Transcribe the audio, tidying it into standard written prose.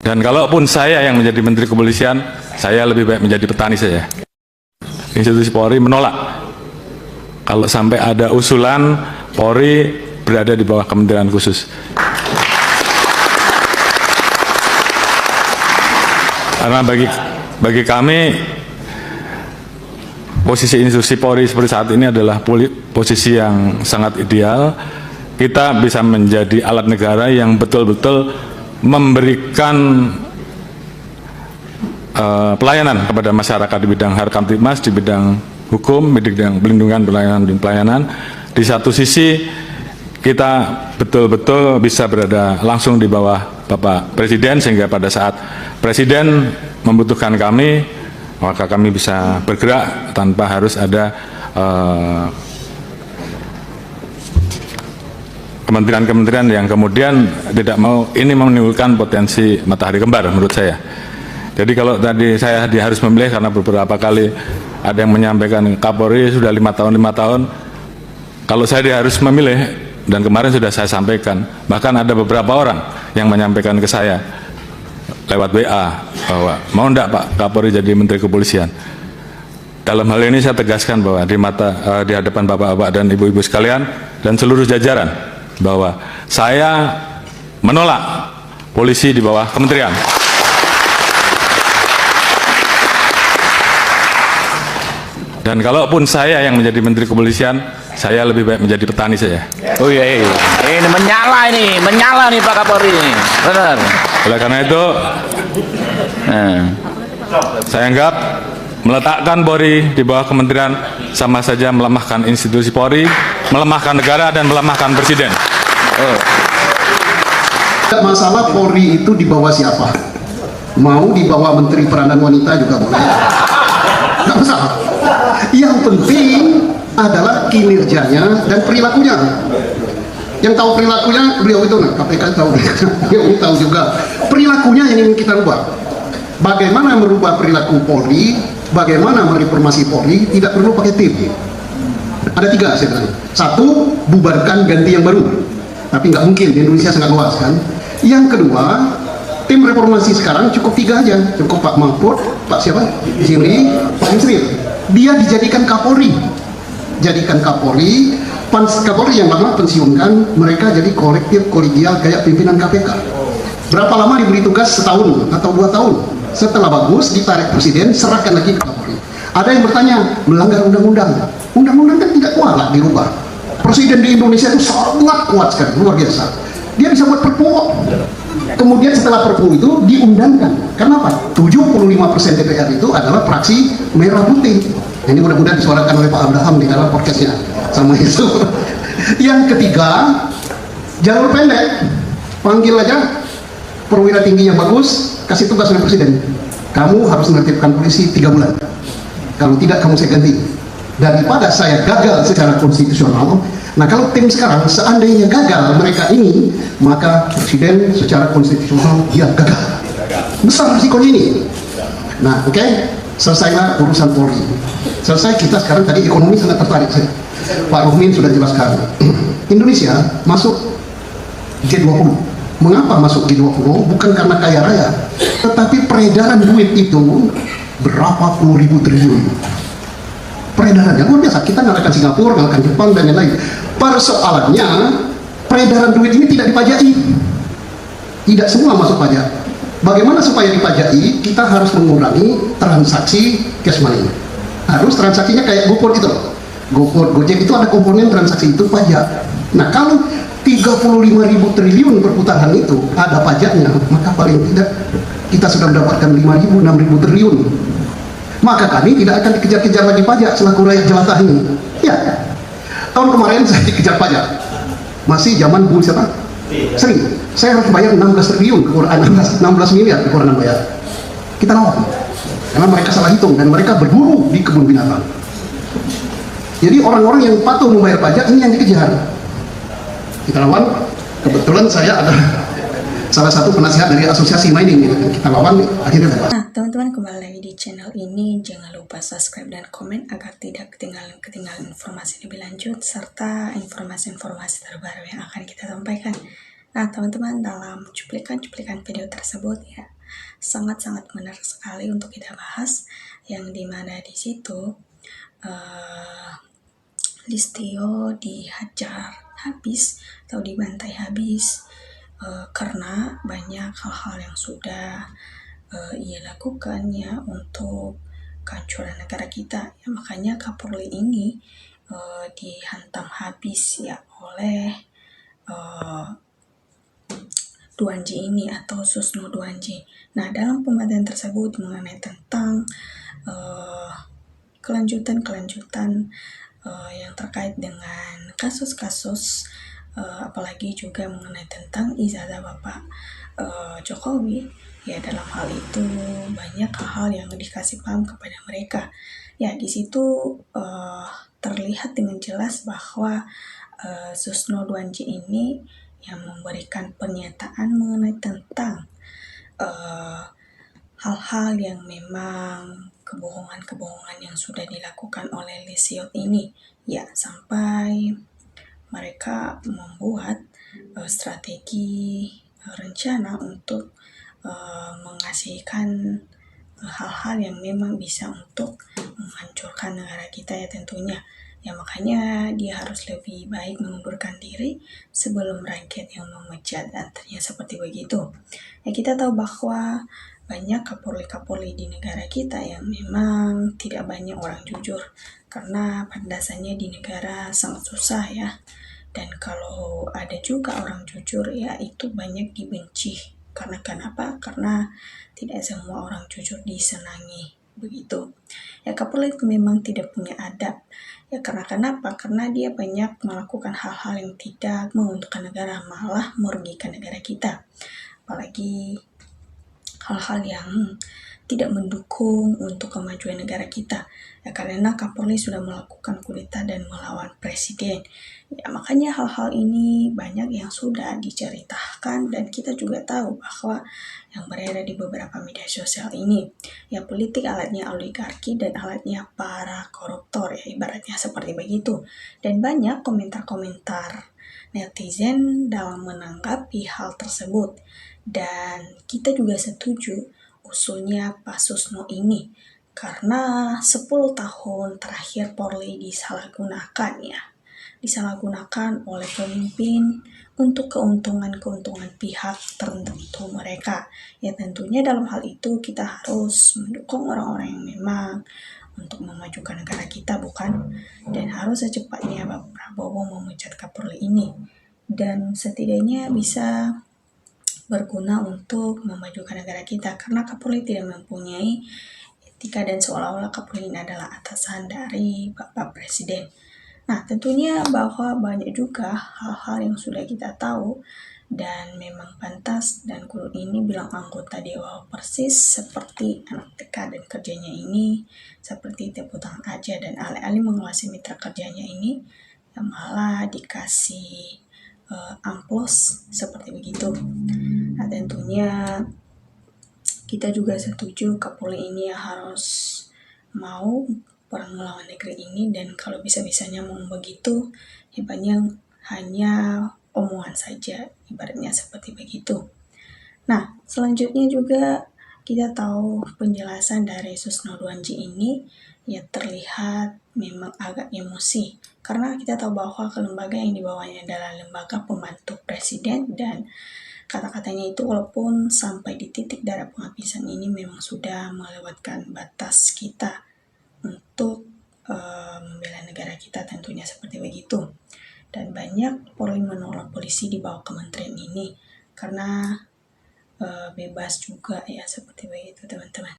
Dan kalaupun saya yang menjadi Menteri Kepolisian, saya lebih baik menjadi petani saja. Institusi Polri menolak kalau sampai ada usulan Polri berada di bawah Kementerian Khusus. Karena bagi kami posisi institusi Polri seperti saat ini adalah posisi yang sangat ideal. Kita bisa menjadi alat negara yang betul-betul memberikan pelayanan kepada masyarakat di bidang Harkamtibmas, di bidang hukum, di bidang pelindungan, pelayanan. Di satu sisi kita betul-betul bisa berada langsung di bawah Bapak Presiden, sehingga pada saat Presiden membutuhkan kami, maka kami bisa bergerak tanpa harus ada kementerian-kementerian yang kemudian tidak mau, ini menimbulkan potensi matahari kembar menurut saya. Jadi kalau tadi saya harus memilih karena beberapa kali ada yang menyampaikan Kapolri sudah 5 tahun, kalau saya harus memilih, dan kemarin sudah saya sampaikan, bahkan ada beberapa orang yang menyampaikan ke saya lewat WA bahwa mau enggak Pak Kapolri jadi Menteri Kepolisian. Dalam hal ini saya tegaskan bahwa di hadapan bapak-bapak dan ibu-ibu sekalian dan seluruh jajaran, bahwa saya menolak polisi di bawah kementerian. Dan kalaupun saya yang menjadi Menteri Kepolisian, saya lebih baik menjadi petani saja. Oh iya, ini menyala nih Pak Kapolri ini, benar. Oleh karena itu, saya anggap meletakkan Polri di bawah kementerian sama saja melemahkan institusi Polri, melemahkan negara, dan melemahkan Presiden. Masalah Polri itu di bawah siapa? Mau di bawah Menteri Peranan Wanita juga boleh. Nggak masalah. Yang penting adalah kinerjanya dan perilakunya. Yang tahu perilakunya beliau itu, KPK tahu, beliau tahu juga perilakunya yang ingin kita rubah. Bagaimana merubah perilaku Polri, bagaimana mereformasi Polri, tidak perlu pakai tim. Ada 3 sebenarnya. 1, bubarkan, ganti yang baru. Tapi nggak mungkin, di Indonesia sangat luas kan. Yang kedua, tim reformasi sekarang cukup 3 aja. Cukup Pak Mahfud, Pak siapa? Zilli, Pak Yusril. Dia dijadikan Kapolri. Jadikan Kapolri, Kapolri yang lama pensiunkan, mereka jadi kolektif kolegial kayak pimpinan KPK. Berapa lama diberi tugas? Setahun atau 2 tahun. Setelah bagus, ditarik Presiden, serahkan lagi ke Kapolri. Ada yang bertanya, melanggar undang-undang. Undang-undang kan tidak kuat lah dirubah. Presiden di Indonesia itu sangat kuat sekali, luar biasa. Dia bisa buat perpu. Kemudian setelah perpu itu diundangkan. Kenapa? 75% DPR itu adalah fraksi merah putih. Ini mudah-mudahan disuarakan oleh Pak Abraham di dalam podcastnya. Sama itu. Yang ketiga, jalur pendek. Panggil aja perwira tinggi yang bagus, kasih tugas oleh Presiden. Kamu harus menertibkan polisi 3 bulan. Kalau tidak, kamu saya ganti. Daripada saya gagal secara konstitusional, nah kalau tim sekarang seandainya gagal mereka ini, maka Presiden secara konstitusional dia gagal. Besar risikonya ini. Nah, oke, selesailah urusan Polri. Selesai. Kita sekarang tadi ekonomi sangat tertarik. Pak Rohmin sudah jelaskan. Indonesia masuk G20. Mengapa masuk G20? Bukan karena kaya raya, tetapi peredaran duit itu berapa puluh ribu triliun. Peredarannya luar biasa. Kita ngalahkan Singapura, ngalahkan Jepang, dan lain-lain. Persoalannya, peredaran duit ini tidak dipajaki. Tidak semua masuk pajak. Bagaimana supaya dipajaki? Kita harus mengurangi transaksi cash money. Harus transaksinya kayak GoFood itu loh. GoFood, Gojek itu ada komponen transaksi itu pajak. Nah kalau 35.000 triliun perputaran itu ada pajaknya, maka paling tidak kita sudah mendapatkan 5.000-6.000 triliun. Maka kami tidak akan dikejar-kejar lagi pajak selaku rakyat jelata ini. Ya, tahun kemarin saya dikejar pajak, masih zaman Bu siapa? Sering. Saya harus bayar 16 triliun, 16 miliar kekurangan bayar. Kita lawan, karena mereka salah hitung dan mereka berburu di kebun binatang. Jadi orang-orang yang patuh membayar pajak ini yang dikejar. Kita lawan. Kebetulan saya adalah salah satu penasihat dari asosiasi mining. Kita lawan, akhirnya bebas. Nah, teman-teman, kembali lagi di channel ini. Jangan lupa subscribe dan komen agar tidak ketinggalan informasi lebih lanjut serta informasi-informasi terbaru yang akan kita sampaikan. Nah, teman-teman, dalam cuplikan-cuplikan video tersebut ya, sangat-sangat menarik sekali untuk kita bahas, yang dimana di situ Listio dihajar habis atau dibantai habis karena banyak hal-hal yang sudah ia lakukan ya untuk kehancuran negara kita. Ya, makanya Kapolri ini dihantam habis ya oleh Duanji ini atau Susno Duanji. Nah, dalam pembantaian tersebut mengenai tentang kelanjutan yang terkait dengan kasus-kasus, apalagi juga mengenai tentang ijazah Bapak Jokowi. Ya, dalam hal itu banyak hal-hal yang dikasih paham kepada mereka. Ya, di situ terlihat dengan jelas bahwa Susno Duanji ini yang memberikan pernyataan mengenai tentang hal-hal yang memang kebohongan-kebohongan yang sudah dilakukan oleh Listio ini. Ya, sampai mereka membuat strategi rencana untuk mengasihkan hal-hal yang memang bisa untuk menghancurkan negara kita ya tentunya. Ya, makanya dia harus lebih baik mengundurkan diri sebelum rakyat yang memecat, artinya seperti begitu. Ya, kita tahu bahwa banyak Kapolri-Kapolri di negara kita yang memang tidak banyak orang jujur, karena pada dasarnya di negara sangat susah ya. Dan kalau ada juga orang jujur ya itu banyak dibenci. Karena kenapa? Karena tidak semua orang jujur disenangi, begitu. Ya, Kapolri itu memang tidak punya adab. Ya, karena kenapa? Karena dia banyak melakukan hal-hal yang tidak menguntungkan negara, malah merugikan negara kita. Apalagi hal-hal yang tidak mendukung untuk kemajuan negara kita. Ya, karena Kapolri sudah melakukan kudeta dan melawan presiden. Ya, makanya hal-hal ini banyak yang sudah diceritakan dan kita juga tahu bahwa yang beredar di beberapa media sosial ini, ya politik alatnya oligarki dan alatnya para koruptor ya, ibaratnya seperti begitu. Dan banyak komentar-komentar netizen dalam menanggapi hal tersebut. Dan kita juga setuju usulnya Pak Susno ini, karena 10 tahun terakhir Polri disalahgunakan ya. Disalahgunakan oleh pemimpin untuk keuntungan-keuntungan pihak tertentu mereka. Ya, tentunya dalam hal itu kita harus mendukung orang-orang yang memang untuk memajukan negara kita, bukan? Dan harus secepatnya Bapak Prabowo memecat Kapolri ini. Dan setidaknya bisa berguna untuk memajukan negara kita, karena Kapolri tidak mempunyai etika dan seolah-olah Kapolri ini adalah atasan dari Bapak Presiden. Nah, tentunya bahwa banyak juga hal-hal yang sudah kita tahu dan memang pantas, dan guru ini bilang anggota dewan persis seperti anak TK, dan kerjanya ini seperti tepuk tangan aja, dan alih-alih menguasai mitra kerjanya ini yang malah dikasih amplos seperti begitu. Nah, tentunya kita juga setuju Kapolri ini harus mau perang melawan negeri ini, dan kalau bisa-bisanya mau begitu, hebatnya hanya omongan saja, ibaratnya seperti begitu. Nah, selanjutnya juga kita tahu penjelasan dari Susno Duanji ini ya terlihat memang agak emosi, karena kita tahu bahwa kelembagaan yang dibawanya adalah lembaga pembantu presiden, dan kata-katanya itu walaupun sampai di titik darah penghabisan ini memang sudah melewatkan batas kita untuk membela negara kita, tentunya seperti begitu. Dan banyak Polri menolak polisi di bawah kementerian ini karena bebas juga ya, seperti begitu teman-teman.